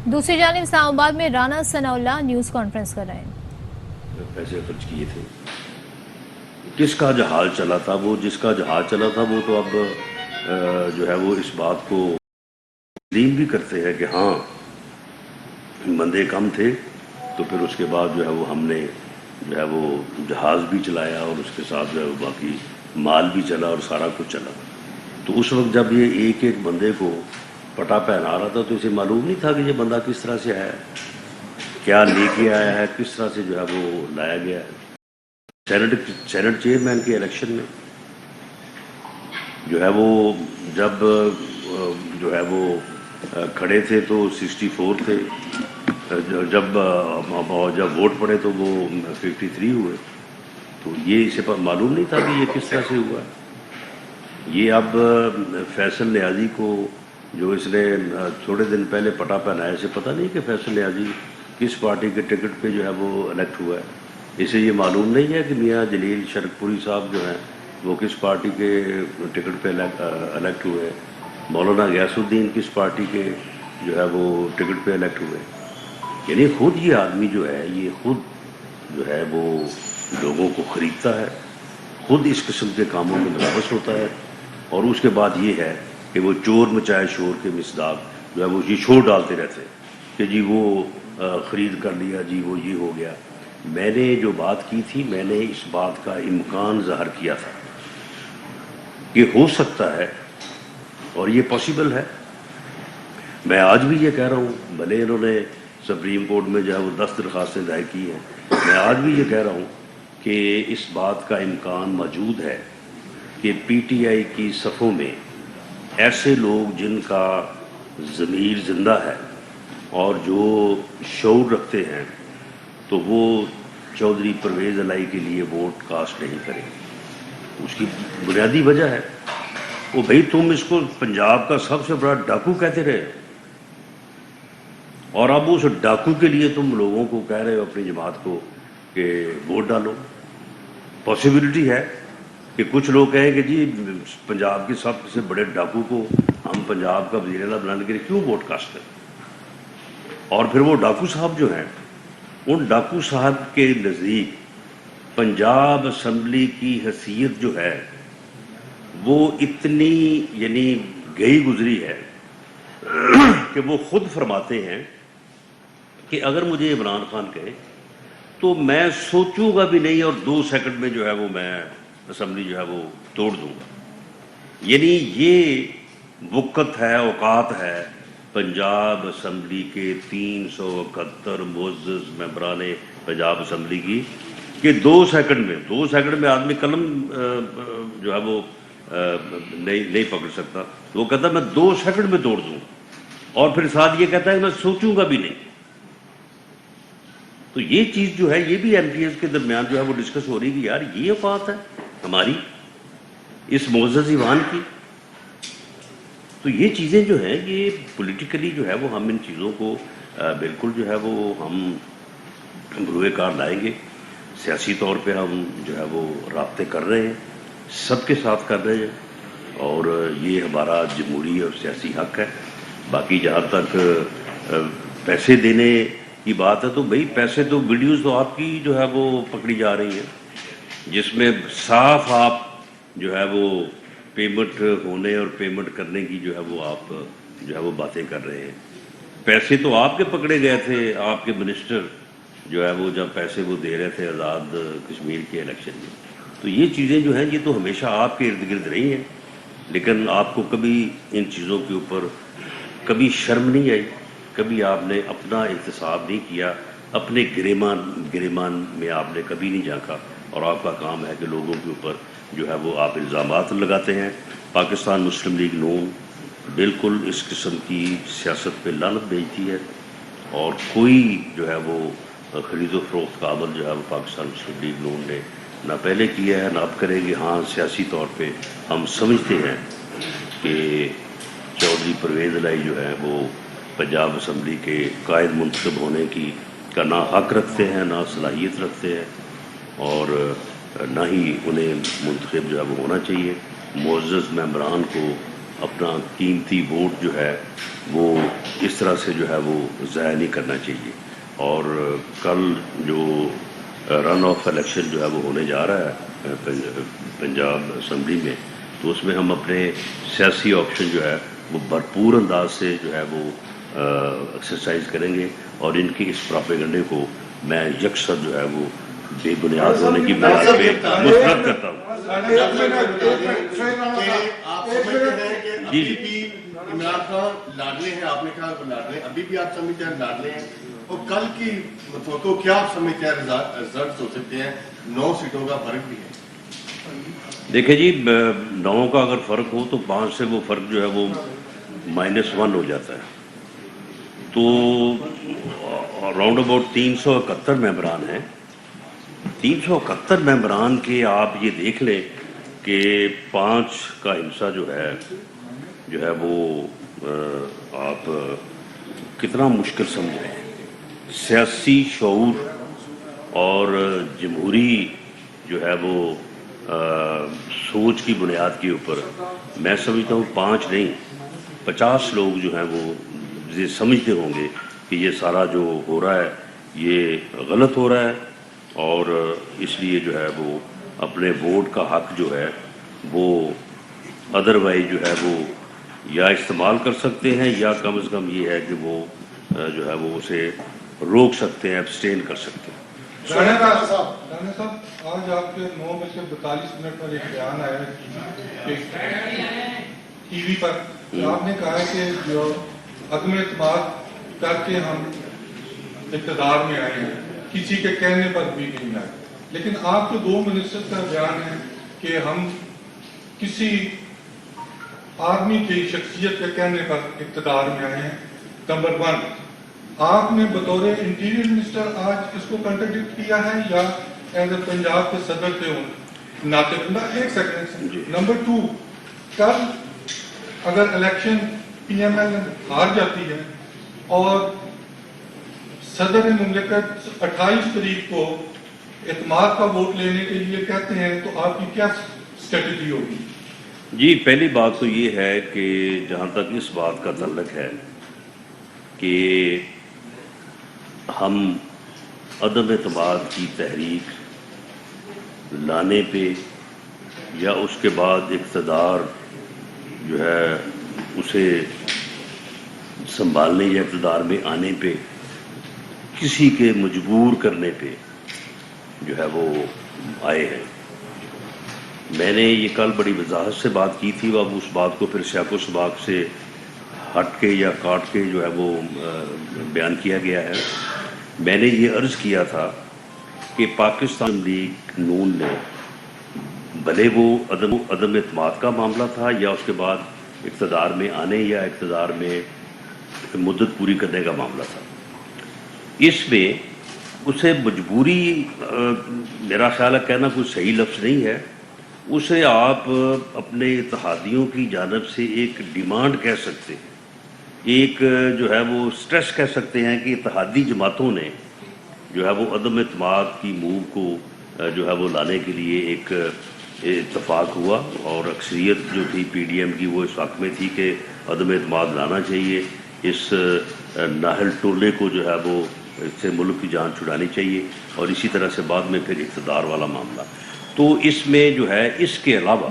دوسری جانب اسلام آباد میں رانا ثناء اللہ نیوز کانفرنس کر رہے ہیں۔ پیسے خرچ کیے تھے، کس کا جہاز چلا تھا، وہ جس کا جہاز چلا تھا وہ تو اب جو ہے وہ اس بات کو تسلیم بھی کرتے ہیں کہ ہاں بندے کم تھے، تو پھر اس کے بعد جو ہے وہ ہم نے جو ہے وہ جہاز بھی چلایا اور اس کے ساتھ جو ہے وہ باقی مال بھی چلا اور سارا کچھ چلا۔ تو اس وقت جب یہ ایک ایک بندے کو پٹا پہنا رہا تھا تو اسے معلوم نہیں تھا کہ یہ بندہ کس طرح سے آیا ہے، کیا لے کے آیا ہے، کس طرح سے جو ہے وہ لایا گیا ہے۔ سینٹ چیئرمین کے الیکشن میں جو ہے وہ جب جو ہے وہ کھڑے تھے تو 64 تھے، جب ووٹ پڑے تو وہ 53 ہوئے۔ تو یہ اسے معلوم نہیں تھا کہ یہ کس طرح سے ہوا ہے۔ یہ اب فیصل نیازی کو جو اس نے تھوڑے دن پہلے پٹا پہنایا، اسے پتہ نہیں کہ فیصل نیازی کس پارٹی کے ٹکٹ پہ جو ہے وہ الیکٹ ہوا ہے۔ اسے یہ معلوم نہیں ہے کہ میاں جلیل شرک پوری صاحب جو ہیں وہ کس پارٹی کے ٹکٹ پہ الیکٹ ہوئے، مولانا غیاث الدین کس پارٹی کے جو ہے وہ ٹکٹ پہ الیکٹ ہوئے۔ یعنی خود یہ آدمی جو ہے یہ خود جو ہے وہ لوگوں کو خریدتا ہے، خود اس قسم کے کاموں میں ملوث ہوتا ہے، اور اس کے بعد یہ ہے کہ وہ چور مچائے شور کے مصداق جو ہے وہ یہ شور ڈالتے رہتے ہیں کہ جی وہ خرید کر لیا، جی وہ یہ ہو گیا۔ میں نے جو بات کی تھی، میں نے اس بات کا امکان ظاہر کیا تھا کہ ہو سکتا ہے اور یہ پاسبل ہے۔ میں آج بھی یہ کہہ رہا ہوں، بھلے انہوں نے سپریم کورٹ میں جو ہے وہ 10 درخواستیں دائر کی ہیں، میں آج بھی یہ کہہ رہا ہوں کہ اس بات کا امکان موجود ہے کہ پی ٹی آئی کی صفوں میں ایسے لوگ جن کا ضمیر زندہ ہے اور جو شعور رکھتے ہیں تو وہ چودھری پرویز الہی کے لیے ووٹ کاسٹ نہیں کریں۔ اس کی بنیادی وجہ ہے وہ بھائی تم اس کو پنجاب کا سب سے بڑا ڈاکو کہتے رہے، اور اب اس ڈاکو کے لیے تم لوگوں کو کہہ رہے ہو اپنی جماعت کو کہ ووٹ ڈالو۔ پاسبلٹی ہے کہ کچھ لوگ کہیں کہ جی پنجاب کے سب سے بڑے ڈاکو کو ہم پنجاب کا وزیر اعلیٰ بنانے کے لیے کیوں ووٹ کاسٹ کریں، اور پھر وہ ڈاکو صاحب جو ہیں ان ڈاکو صاحب کے نزدیک پنجاب اسمبلی کی حیثیت جو ہے وہ اتنی یعنی گئی گزری ہے کہ وہ خود فرماتے ہیں کہ اگر مجھے عمران خان کہے تو میں سوچوں گا بھی نہیں اور 2 سیکنڈ میں جو ہے وہ میں اسمبلی جو ہے وہ توڑ دوں گا۔ یعنی یہ وقت ہے، اوقات ہے پنجاب اسمبلی کے 371 معزز ممبران پنجاب اسمبلی کی کہ 2 سیکنڈ میں آدمی قلم جو ہے وہ نہیں پکڑ سکتا، وہ کہتا ہے میں 2 سیکنڈ میں توڑ دوں، اور پھر ساتھ یہ کہتا ہے میں سوچوں گا بھی نہیں۔ تو یہ چیز جو ہے یہ بھی ایم پی ایس کے درمیان جو ہے وہ ڈسکس ہو رہی ہے کہ یار یہ اوقات ہے ہماری اس معزز ایوان کی۔ تو یہ چیزیں جو ہیں یہ پولیٹیکلی جو ہے وہ ہم ان چیزوں کو بالکل جو ہے وہ ہم بروئے کار لائیں گے۔ سیاسی طور پہ ہم جو ہے وہ رابطے کر رہے ہیں، سب کے ساتھ کر رہے ہیں، اور یہ ہمارا جمہوری اور سیاسی حق ہے۔ باقی جہاں تک پیسے دینے کی بات ہے تو بھئی پیسے تو ویڈیوز تو آپ کی جو ہے وہ پکڑی جا رہی ہیں جس میں صاف آپ جو ہے وہ پیمنٹ ہونے اور پیمنٹ کرنے کی جو ہے وہ آپ جو ہے وہ باتیں کر رہے ہیں۔ پیسے تو آپ کے پکڑے گئے تھے، آپ کے منسٹر جو ہے وہ جب پیسے وہ دے رہے تھے آزاد کشمیر کے الیکشن میں۔ تو یہ چیزیں جو ہیں یہ تو ہمیشہ آپ کے ارد گرد رہی ہیں، لیکن آپ کو کبھی ان چیزوں کے اوپر کبھی شرم نہیں آئی، کبھی آپ نے اپنا احتساب نہیں کیا، اپنے گریمان میں آپ نے کبھی نہیں جھانکا، اور آپ کا کام ہے کہ لوگوں کے اوپر جو ہے وہ آپ الزامات لگاتے ہیں۔ پاکستان مسلم لیگ نون بالکل اس قسم کی سیاست پہ لعنت بھیجتی ہے، اور کوئی جو ہے وہ خرید و فروخت کا عمل جو ہے وہ پاکستان مسلم لیگ نون نے نہ پہلے کیا ہے نہ اب کریں گے۔ ہاں سیاسی طور پہ ہم سمجھتے ہیں کہ چودھری پرویز الہی جو ہے وہ پنجاب اسمبلی کے قائد منتخب ہونے کا نہ حق رکھتے ہیں، نہ صلاحیت رکھتے ہیں، اور نہ ہی انہیں منتخب جو ہے وہ ہونا چاہیے۔ معزز ممبران کو اپنا قیمتی ووٹ جو ہے وہ اس طرح سے جو ہے وہ ضائع نہیں کرنا چاہیے. اور کل جو رن آف الیکشن جو ہے وہ ہونے جا رہا ہے پنجاب اسمبلی میں، تو اس میں ہم اپنے سیاسی آپشن جو ہے وہ بھرپور انداز سے جو ہے وہ ایکسرسائز کریں گے، اور ان کی اس پراپیگنڈے کو میں یکسر جو ہے وہ بے بنیاد ہونے کی بنیاد پہ مسترد کرتا ہوں. جی جی عمران خان لاڈلے ہیں، آپ نے کہا وہ لاڈلے، ابھی بھی آپ سمجھتے ہیں لاڈلے ہیں، اور کل کی توقع کیا آپ سمجھتے ہیں رزلٹ ہو سکتے ہیں؟ 9 سیٹوں کا فرق بھی ہے. دیکھیں جی، 9 کا اگر فرق ہو تو 5 سے وہ فرق جو ہے وہ -1 ہو جاتا ہے. تو راؤنڈ اباؤٹ 371 ممبران ہیں. 371 ممبران کے آپ یہ دیکھ لیں کہ 5 کا حصہ جو ہے وہ آپ کتنا مشکل سمجھ رہے ہیں. سیاسی شعور اور جمہوری جو ہے وہ سوچ کی بنیاد کے اوپر میں سمجھتا ہوں 5 نہیں 50 لوگ جو ہیں وہ یہ سمجھتے ہوں گے کہ یہ سارا جو ہو رہا ہے یہ غلط ہو رہا ہے، اور اس لیے جو ہے وہ اپنے ووٹ کا حق جو ہے وہ ادروائز جو ہے وہ یا استعمال کر سکتے ہیں، یا کم از کم یہ ہے کہ وہ جو ہے وہ اسے روک سکتے ہیں، ایبسٹین کر سکتے ہیں. رانا صاحب، آج آپ کے 9:42 پر ایک بیان آیا ٹی وی پر، آپ نے کہا ہے کہ جو عدم اعتماد کر کے ہم اقتدار میں آئے ہیں، کسی کے کہنے پر بھی نہیں آئے. لیکن آپ کے 2 منسٹر کا بیان ہے کہ ہم کسی آدمی کی شخصیت کے کہنے پر اقتدار میں آئے ہیں. نمبر 1، آپ نے بطور انٹیریئر منسٹر آج اس کو کنٹرڈکٹ کیا ہے یا ایز اے پنجاب کے صدر کے ناطق؟ ایک سیکنڈ. نمبر 2، کل اگر الیکشن پی ایم ایل ہار جاتی ہے اور صدر مملکت 28 تاریخ کو اعتماد کا ووٹ لینے کے لیے کہتے ہیں، تو آپ کی کیا اسٹریٹجی ہوگی؟ جی، پہلی بات تو یہ ہے کہ جہاں تک اس بات کا تعلق ہے کہ ہم عدم اعتماد کی تحریک لانے پہ یا اس کے بعد اقتدار جو ہے اسے سنبھالنے یا اقتدار میں آنے پہ کسی کے مجبور کرنے پہ جو ہے وہ آئے ہیں. میں نے یہ کل بڑی وضاحت سے بات کی تھی، اب اس بات کو پھر سیاق و سباق سے ہٹ کے یا کاٹ کے جو ہے وہ بیان کیا گیا ہے. میں نے یہ عرض کیا تھا کہ پاکستان لیگ نون نے بھلے وہ عدم اعتماد کا معاملہ تھا یا اس کے بعد اقتدار میں آنے یا اقتدار میں مدت پوری کرنے کا معاملہ تھا، اس میں اسے مجبوری میرا خیال ہے کہنا کوئی صحیح لفظ نہیں ہے. اسے آپ اپنے اتحادیوں کی جانب سے ایک ڈیمانڈ کہہ سکتے ہیں، ایک جو ہے وہ سٹریس کہہ سکتے ہیں کہ اتحادی جماعتوں نے جو ہے وہ عدم اعتماد کی موو کو جو ہے وہ لانے کے لیے ایک اتفاق ہوا، اور اکثریت جو تھی پی ڈی ایم کی وہ اس حق میں تھی کہ عدم اعتماد لانا چاہیے، اس نااہل ٹولے کو جو ہے وہ اس سے ملک کی جان چھڑانی چاہیے، اور اسی طرح سے بعد میں پھر اقتدار والا معاملہ. تو اس میں جو ہے اس کے علاوہ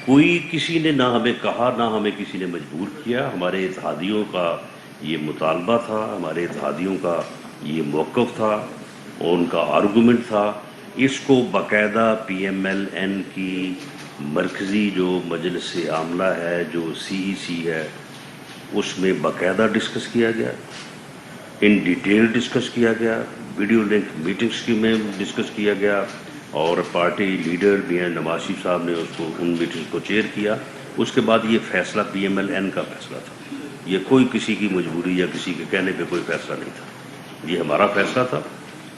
کوئی کسی نے نہ ہمیں کہا نہ ہمیں کسی نے مجبور کیا. ہمارے اتحادیوں کا یہ مطالبہ تھا، ہمارے اتحادیوں کا یہ موقف تھا اور ان کا آرگومنٹ تھا. اس کو باقاعدہ پی ایم ایل این کی مرکزی جو مجلس عاملہ ہے، جو سی ای سی ہے، اس میں باقاعدہ ڈسکس کیا گیا، ان ڈیٹیل ڈسکس کیا گیا، ویڈیو لنک میٹنگس کی میں ڈسکس کیا گیا، اور پارٹی لیڈر میاں نواز شریف صاحب نے اس کو ان میٹنگ کو چیئر کیا. اس کے بعد یہ فیصلہ پی ایم ایل این کا فیصلہ تھا، یہ کوئی کسی کی مجبوری یا کسی کے کہنے پہ کوئی فیصلہ نہیں تھا، یہ ہمارا فیصلہ تھا.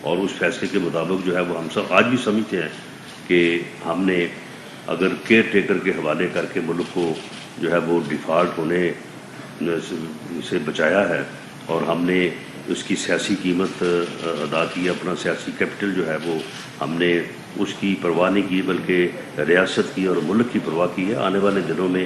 اور اس فیصلے کے مطابق جو ہے وہ ہم سب آج بھی سمجھتے ہیں کہ ہم نے اگر کیئر ٹیکر کے حوالے کر کے ملک کو جو ہے وہ ڈیفالٹ ہونے سے بچایا ہے، اور ہم نے اس کی سیاسی قیمت ادا کی، اپنا سیاسی کیپٹل جو ہے وہ ہم نے اس کی پرواہ نہیں کی بلکہ ریاست کی اور ملک کی پرواہ کی ہے. آنے والے دنوں میں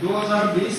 2020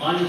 5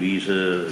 20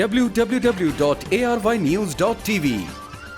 www.arYnews.tv।